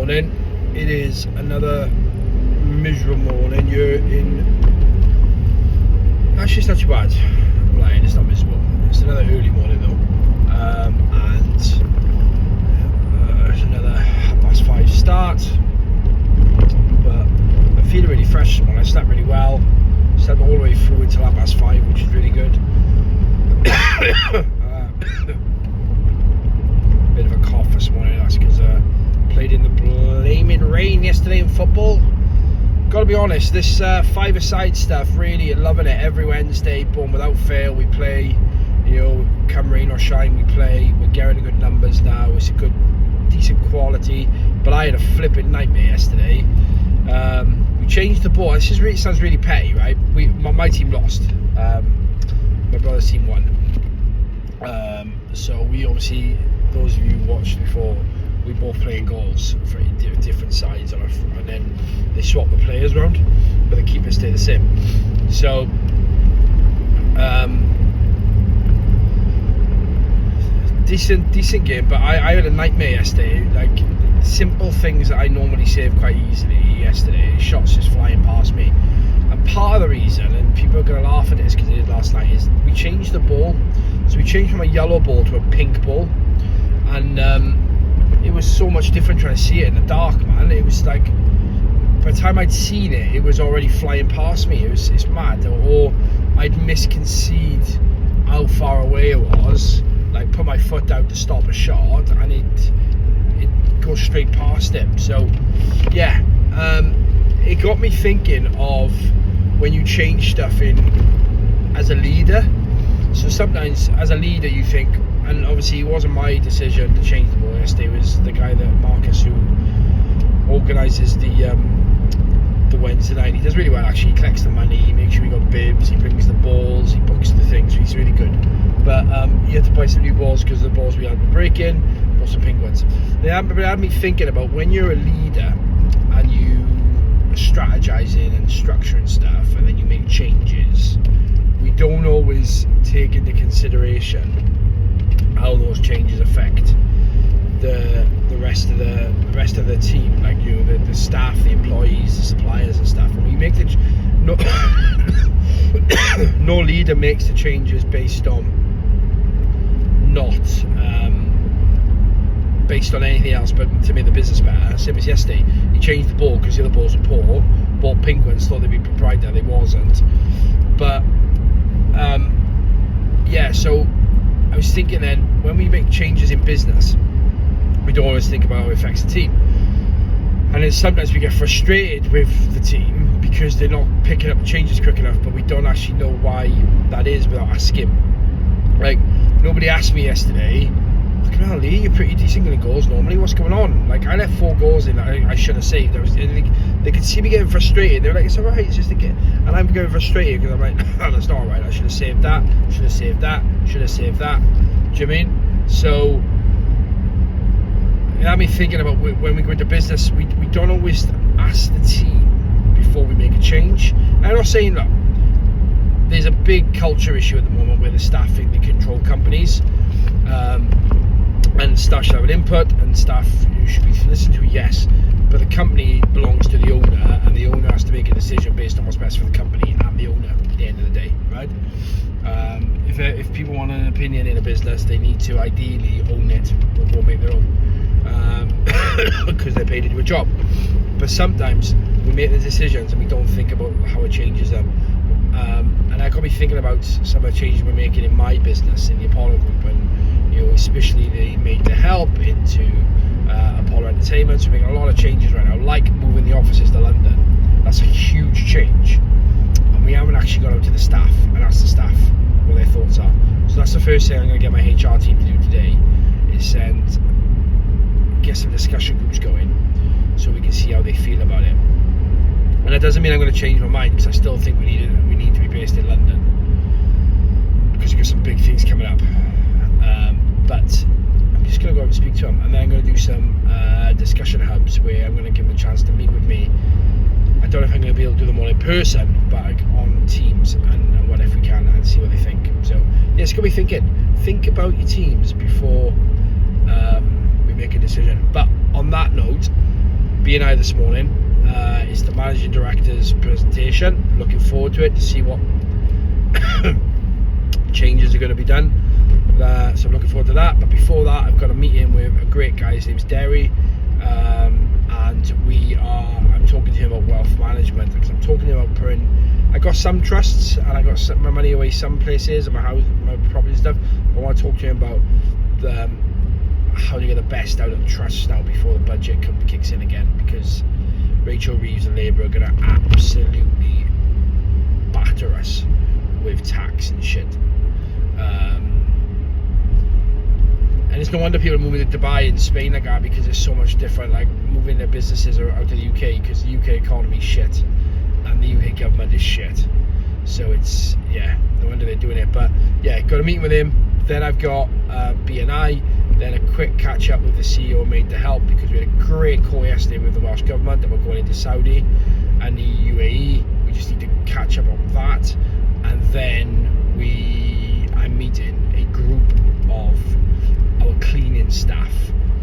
morning. It is another miserable morning. You're in. Actually, it's not too bad. I'm lying, it's not miserable. It's another early morning though. And it's another 5:30 start. But I'm feeling really fresh this morning. I slept really well. Slept all the way through until 5:30, which is really good. Bit of a cough this morning. That's because played in the blaming rain yesterday in football. Gotta be honest, this five-a-side stuff, really loving it. Every Wednesday, boom, without fail, we play. You know, come rain or shine, we play. We're getting good numbers now. It's a good, decent quality. But I had a flipping nightmare yesterday. We changed the ball. This sounds really petty, right? My team lost. My brother's team won. So we obviously, those of you who watched before, we both playing goals for different sides, and then they swap the players around, but the keepers stay the same. So, decent game, but I had a nightmare yesterday. Like simple things that I normally save quite easily yesterday, shots just flying past me. And part of the reason, and people are going to laugh at this because they did last night, is we changed the ball. So we changed from a yellow ball to a pink ball, and it was so much different trying to see it in the dark, man. It was like, by the time I'd seen it, it was already flying past me. It's mad. Or I'd misconceive how far away it was, like put my foot out to stop a shot, and it goes straight past him. So yeah, it got me thinking of when you change stuff in as a leader. So sometimes as a leader you think, and obviously it wasn't my decision to change the ball yesterday, it was the guy, that Marcus, who organises the Wednesday night. He does really well actually. He collects the money, he makes sure we got bibs, he brings the balls, he books the things, so he's really good. But he had to buy some new balls because the balls we had were breaking, bought some pink ones. They had me thinking about when you're a leader and you strategizing and structuring stuff, and then you make changes, we don't always take into consideration how those changes affect the rest of the team, like the staff, the employees, the suppliers and stuff. And we make no leader makes the changes based on based on anything else but to make the business better. Same as yesterday, he changed the ball because the other balls were poor, bought pink ones, thought they'd be proprietary, they wasn't. But yeah, so I was thinking then, when we make changes in business, we don't always think about how it affects the team. And then sometimes we get frustrated with the team because they're not picking up the changes quick enough, but we don't actually know why that is without asking. Like, nobody asked me yesterday, "Fucking hell, Lee, you're pretty decent in goals normally, what's going on?" Like, I let 4 goals in that I should have saved. They could see me getting frustrated. They were like, "It's alright, it's just a game." And I'm getting frustrated because I'm like, "No, that's not alright, I should have saved that, should have saved that, should have saved that." Do you know what I mean? So it had me thinking about when we go into business, we don't always ask the team before we make a change. And I'm not saying, look, there's a big culture issue at the moment where the staff think they control companies, and staff should have an input, and staff should be listened to, yes, but the company belongs to the owner, and the owner has to make a decision based on what's best for the company and the owner at the end of the day, right? If people want an opinion in a business, they need to ideally own it or make their own, because they're paid to do a job. But sometimes we make the decisions and we don't think about how it changes them. And I got me thinking about some of the changes we're making in my business, in the Apollo Group, and especially the Made to Help into Apollo Entertainment. So we're making a lot of changes right now, like moving the offices to London. That's a huge change, and we haven't actually gone out to the staff and asked the staff what their thoughts are. So that's the first thing I'm going to get my HR team to do today, is get some discussion groups going so we can see how they feel about it. And that doesn't mean I'm going to change my mind, because I still think we need to be based in London, because we've got some big things coming up. But I'm just going to go out and speak to them, and then I'm going to do some discussion hubs where I'm going to give them a chance to meet with me. I don't know if I'm going to be able to do them all in person, but like on Teams, and what if we can, and see what they think. So yeah, it's going to be think about your teams before we make a decision. But on that note, B&I this morning. It's the managing director's presentation. Looking forward to it to see what changes are going to be done. So I'm looking forward to that. But before that, I've got a meeting with a great guy. His name's Derry, and I'm talking to him about wealth management, because I'm talking to him about I got some trusts and I got my money away some places and my house, my property and stuff. I want to talk to him about how to get the best out of the trusts now before the budget kicks in again, because Rachel Reeves and Labour are going to absolutely batter us with tax and shit. And it's no wonder people are moving to Dubai and Spain like that, because it's so much different, like moving their businesses out of the UK, because the UK economy is shit and the UK government is shit. So it's, yeah, no wonder they're doing it. But yeah, got a meeting with him. Then I've got B&I, then a quick catch up with the CEO of Made to Help, because we had a great call yesterday with the Welsh government that we're going into Saudi and the UAE. We just need to catch up on that. And then I'm meeting a group of our cleaning staff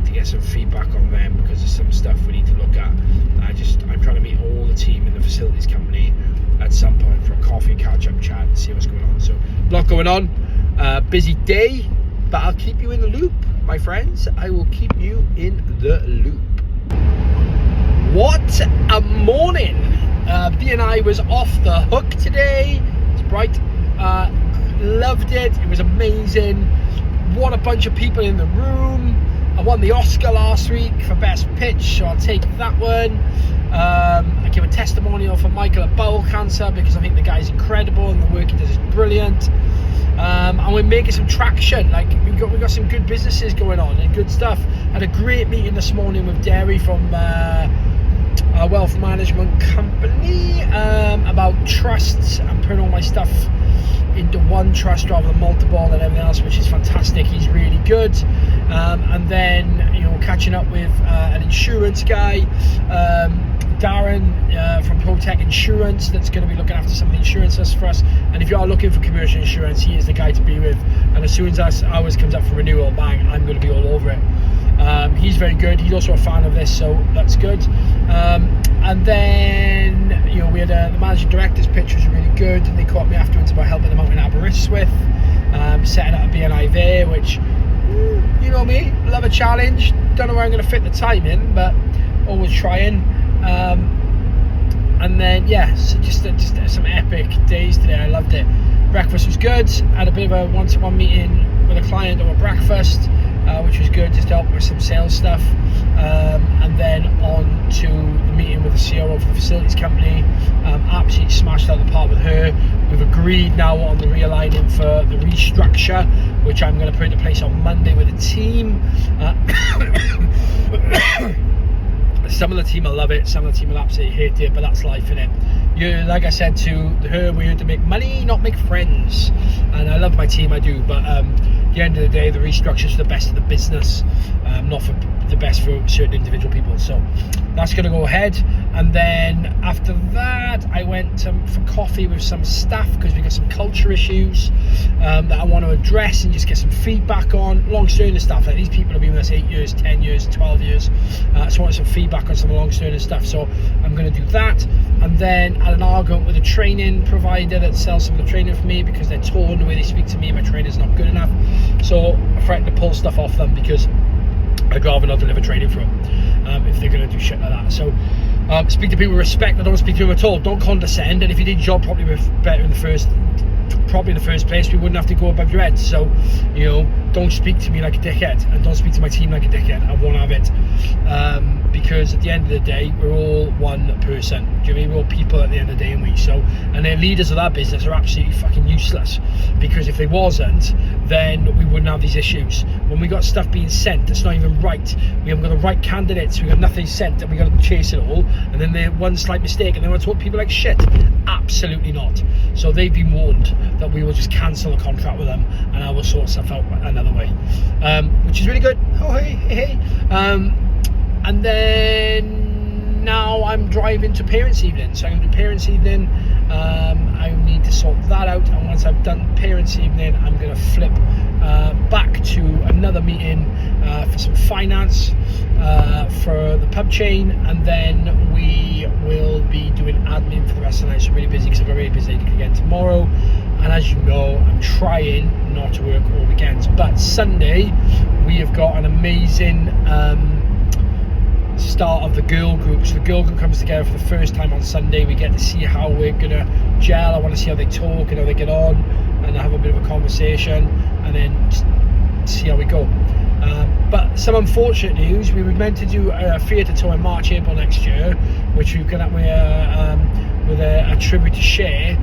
to get some feedback on them, because there's some stuff we need to look at. I'm trying to meet all the team in the facilities company at some point for a coffee catch-up chat and see what's going on. So a lot going on, busy day, but I'll keep you in the loop, my friends. I will keep you in the loop. What a morning. B&I was off the hook today. It's bright. Loved it. It was amazing. What a bunch of people in the room. I won the Oscar last week for best pitch, so I'll take that one. I give a testimonial for Michael at Bowel Cancer, because I think the guy's incredible and the work he does is brilliant. And we're making some traction. Like we got some good businesses going on and good stuff. Had a great meeting this morning with Derry from our wealth management company about trusts and putting all my stuff into one trust rather than multiple and everything else, which is fantastic. He's really good. And then catching up with an insurance guy, Darren from ProTech Insurance, that's going to be looking after some of the insurances for us. And if you are looking for commercial insurance, he is the guy to be with. And as soon as ours comes up for renewal, bang, I'm going to be all over it. He's very good. He's also a fan of this, so that's good. And then we had the managing director's pitch was really good, and they caught me afterwards about helping them out in Aberystwyth, setting up a B&I there, which you know me, love a challenge. Don't know where I'm going to fit the time in, but always trying. And then so just some epic days today. I loved it. Breakfast was good. Had a bit of a one-to-one meeting with a client over breakfast, which was good, just to help with some sales stuff. And then on to the meeting with the CEO of the facilities company. Absolutely smashed out the park with her. We've agreed now on the realigning for the restructure, which I'm going to put into place on Monday with the team. Some of the team will love it, some of the team will absolutely hate it, but that's life, innit? Like I said to her, we're here to make money, not make friends. And I love my team, I do, but at the end of the day, the restructure is for the best of the business, not for the best for certain individual people. So that's going to go ahead. And then after that, I went for coffee with some staff, because we got some culture issues that I want to address and just get some feedback on. Long-standing stuff, like these people have been with us 8 years, 10 years, 12 years. So I want some feedback on some long-standing stuff. So I'm going to do that. And then I had an argument with a training provider that sells some of the training for me, because they're torn the way they speak to me. My trainer's not good enough. So I threatened to pull stuff off them, because I'd rather not deliver training for them if they're going to do shit like that. So speak to people with respect. I don't speak to them at all. Don't condescend. And if you did your job probably better in the first place, we wouldn't have to go above your head. So don't speak to me like a dickhead, and don't speak to my team like a dickhead. I won't have it, because at the end of the day, we're all one person. Do you know what I mean? We're all people at the end of the day, and and the leaders of that business are absolutely fucking useless, because if they wasn't, then we wouldn't have these issues. When we got stuff being sent that's not even right, we haven't got the right candidates, we got nothing sent, and we got to chase it all, and then they one slight mistake and they want to talk people like shit. Absolutely not. So they've been warned that we will just cancel the contract with them, and I will sort stuff out another way, which is really good. Oh hey. And then now I'm driving to parents' evening, so I'm going to do parents' evening I need to sort that out, and once I've done parents' evening, I'm going to flip back to another meeting for some finance for the pub chain, and then we will be doing admin for the rest of the night. So I'm really busy because I've got really busy again tomorrow, and as you know, I'm trying not to work all weekends. But Sunday we have got an amazing start of the girl group. So the girl group comes together for the first time on Sunday. We get to see how we're gonna gel. I want to see how they talk and how they get on, and have a bit of a conversation, and then see how we go. But some unfortunate news: we were meant to do a theatre tour in March, April next year, which we've got up with a tribute to Cher,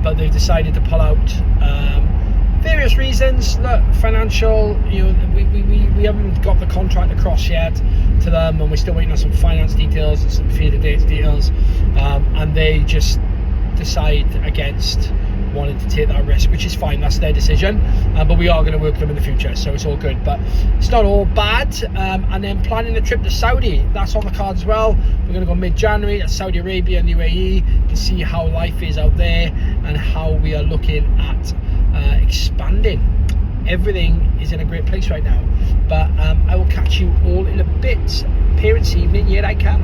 but they've decided to pull out. Various reasons. Look, financial, we haven't got the contract across yet to them, and we're still waiting on some finance details and some theatre dates details, and they just decide against wanting to take that risk, which is fine. That's their decision, but we are going to work with them in the future, so it's all good. But it's not all bad. And then planning a trip to Saudi, that's on the cards as well. We're going to go mid-January to Saudi Arabia and UAE to see how life is out there and how we are looking at expanding. Everything is in a great place right now, but I will catch you all in a bit. Parents' evening, here I come.